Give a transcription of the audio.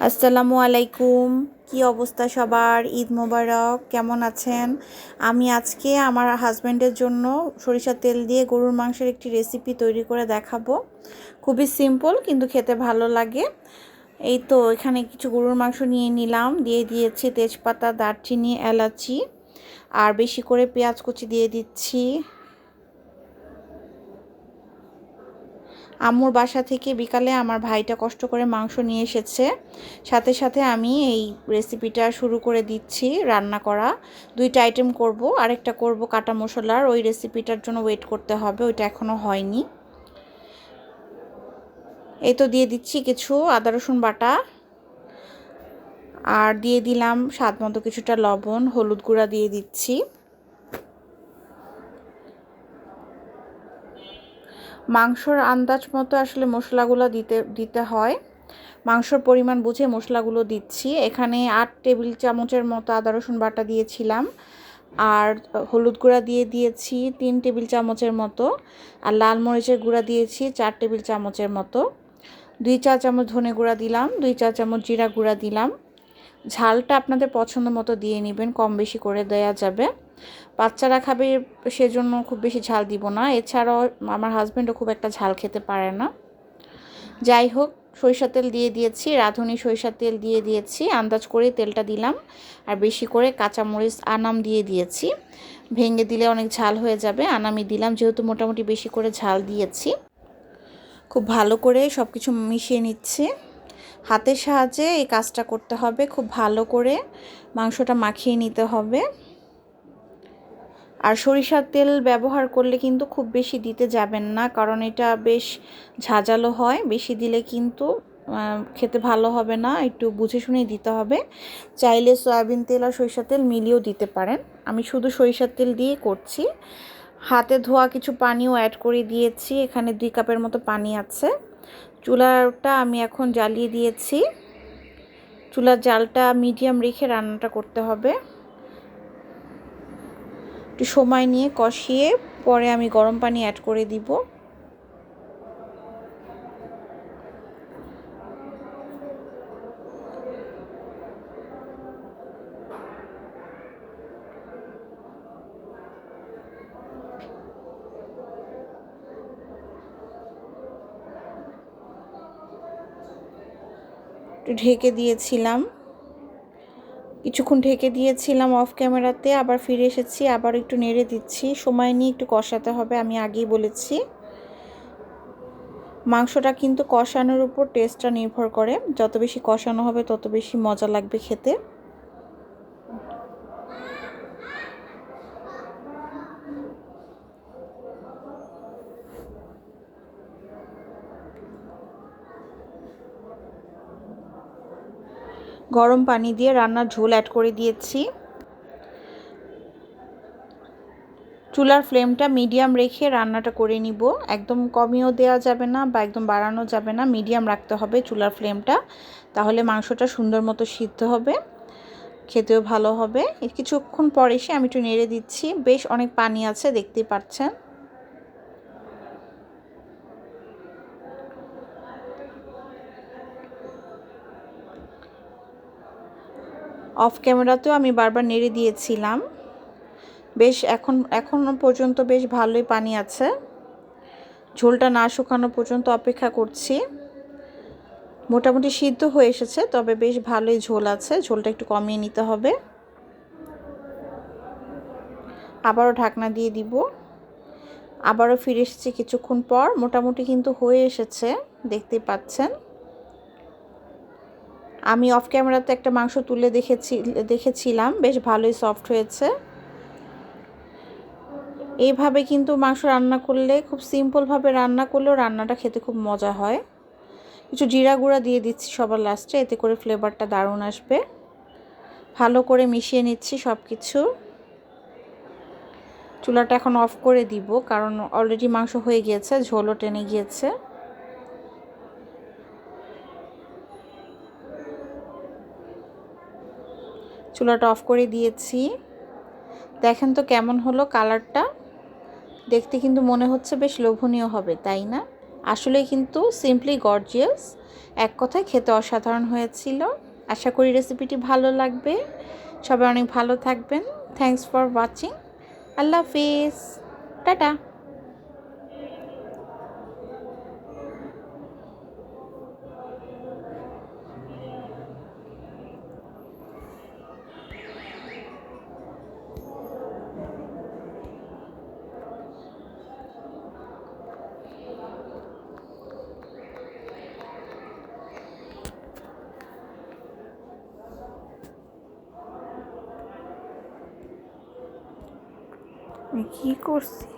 আসসালামু আলাইকুম। কি অবস্থা সবার? ঈদ মোবারক। কেমন আছেন? আমি আজকে আমার হাজব্যান্ডের জন্য সরিষার তেল দিয়ে গরুর মাংসের একটি রেসিপি তৈরি করে দেখাবো। খুবই সিম্পল কিন্তু খেতে ভালো লাগে। এই তো এখানে কিছু গরুর মাংস নিয়ে নিলাম, দিয়ে দিয়েছি তেজপাতা, দারচিনি, এলাচি আর বেশি করে পেঁয়াজ কুচি দিয়ে দিচ্ছি। আম্মুর বাসা থেকে বিকালে আমার ভাইটা কষ্ট করে মাংস নিয়ে এসেছে। সাথে সাথে আমি এই রেসিপিটা শুরু করে দিচ্ছি রান্না করা। দুইটা আইটেম করব, আরেকটা করব কাটা মশলার। ওই রেসিপিটার জন্য ওয়েট করতে হবে, ওইটা এখনও হয়নি। এই তো দিয়ে দিচ্ছি কিছু আদা রসুন বাটা, আর দিয়ে দিলাম স্বাদ মতো কিছুটা লবণ, হলুদ গুঁড়া দিয়ে দিচ্ছি। মাংসর আন্দাজ মতো আসলে মশলাগুলো দিতে হয়। মাংসর পরিমাণ বুঝে মশলাগুলো দিচ্ছি। এখানে 8 টেবিল চামচের মতো আদা রসুন বাটা দিয়েছিলাম, আর হলুদ গুঁড়া দিয়ে দিয়েছি 3 টেবিল চামচের মতো, আর লাল মরিচের গুঁড়া দিয়েছি 4 টেবিল চামচের মতো। 2 চা চামচ ধনে গুঁড়া দিলাম, 2 চা চামচ জিরা গুঁড়া দিলাম। ঝালটা আপনাদের পছন্দ মতো দিয়ে নেবেন, কম বেশি করে দেয়া যাবে। বাচ্চারা খাবে সেজন্য খুব বেশি ঝাল দিব না। এছাড়াও আমার হাজব্যান্ডও খুব একটা ঝাল খেতে পারে না। যাই হোক, সরিষার তেল দিয়ে দিয়েছি, রাঁধুনি সরিষার তেল দিয়ে দিয়েছি, আন্দাজ করে তেলটা দিলাম। আর বেশি করে কাঁচামরিচ আনাম দিয়ে দিয়েছি। ভেঙে দিলে অনেক ঝাল হয়ে যাবে, আনামই দিলাম যেহেতু মোটামুটি বেশি করে ঝাল দিয়েছি। খুব ভালো করে সব কিছু মিশিয়ে নিচ্ছি। হাতের সাহায্যে এই কাজটা করতে হবে, খুব ভালো করে মাংসটা মাখিয়ে নিতে হবে। আর সরিষার তেল ব্যবহার করলে কিন্তু খুব বেশি দিতে যাবেন না, কারণ এটা বেশ ঝাঁঝালো হয়। বেশি দিলে কিন্তু খেতে ভালো হবে না, একটু বুঝে শুনেই দিতে হবে। চাইলে সয়াবিন তেল আর সরিষার তেল মিলিয়েও দিতে পারেন। আমি শুধু সরিষার তেল দিয়েই করছি। হাতে ধোয়া কিছু পানিও অ্যাড করে দিয়েছি, এখানে 2 কাপের মতো পানি আছে। চুলাটা আমি এখন জ্বালিয়ে দিয়েছি। চুলার জালটা মিডিয়াম রেখে রান্নাটা করতে হবে। একটু সময় নিয়ে কষিয়ে পরে আমি গরম পানি অ্যাড করে দিব। একটু ঢেকে দিয়েছিলাম, কিছুক্ষণ ঢেকে দিয়েছিলাম অফ ক্যামেরাতে, আবার ফিরে এসেছি, আবার একটু নেড়ে দিচ্ছি। সময় নিয়ে একটু কষাতে হবে, আমি আগেই বলেছি। মাংসটা কিন্তু কষানোর উপর টেস্টটা নির্ভর করে, যত বেশি কষানো হবে তত বেশি মজা লাগবে খেতে। গরম পানি দিয়ে রান্নার ঝোল অ্যাড করে দিয়েছি। চুলার ফ্লেমটা মিডিয়াম রেখে রান্নাটা করে নিব। একদম কমিয়েও দেওয়া যাবে না বা একদম বাড়ানো যাবে না, মিডিয়াম রাখতে হবে চুলার ফ্লেমটা। তাহলে মাংসটা সুন্দর মতো সিদ্ধ হবে, খেতেও ভালো হবে। কিছুক্ষণ পর এসে আমি একটু নেড়ে দিচ্ছি। বেশ অনেক পানি আছে, দেখতেই পাচ্ছেন। অফ ক্যামেরাতেও আমি বারবার নেড়ে দিয়েছিলাম। বেশ এখনও পর্যন্ত বেশ ভালোই পানি আছে। ঝোলটা না শুকানো পর্যন্ত অপেক্ষা করছি। মোটামুটি সিদ্ধ হয়ে এসেছে, তবে বেশ ভালোই ঝোল আছে। ঝোলটা একটু কমিয়ে নিতে হবে। আবারও ঢাকনা দিয়ে দিব। আবারও ফিরে এসেছি কিছুক্ষণ পর। মোটামুটি কিন্তু হয়ে এসেছে, দেখতেই পাচ্ছেন। আমি অফ ক্যামেরাতে একটা মাংস তুলে দেখেছিলাম, বেশ ভালোই সফট হয়েছে। এইভাবে কিন্তু মাংস রান্না করলে, খুব সিম্পলভাবে রান্না করলেও রান্নাটা খেতে খুব মজা হয়। কিছু জিরা গুঁড়া দিয়ে দিচ্ছি সবার লাস্টে, এতে করে ফ্লেভারটা দারুণ আসবে। ভালো করে মিশিয়ে নিচ্ছি সব কিছু। চুলাটা এখন অফ করে দিব, কারণ অলরেডি মাংস হয়ে গিয়েছে, ঝোলও টেনে গিয়েছে। চুলাটা অফ করে দিয়েছি। দেখেন তো কেমন হলো কালারটা। দেখতে কিন্তু মনে হচ্ছে বেশ লোভনীয় হবে, তাই না? আসলে কিন্তু সিম্পলি গর্জিয়াস, এক কথায় খেতে অসাধারণ হয়েছিল। আশা করি রেসিপিটি ভালো লাগবে। সবাই অনেক ভালো থাকবেন। Thanks for watching. Allah Hafiz, tata. আমি কি করছি?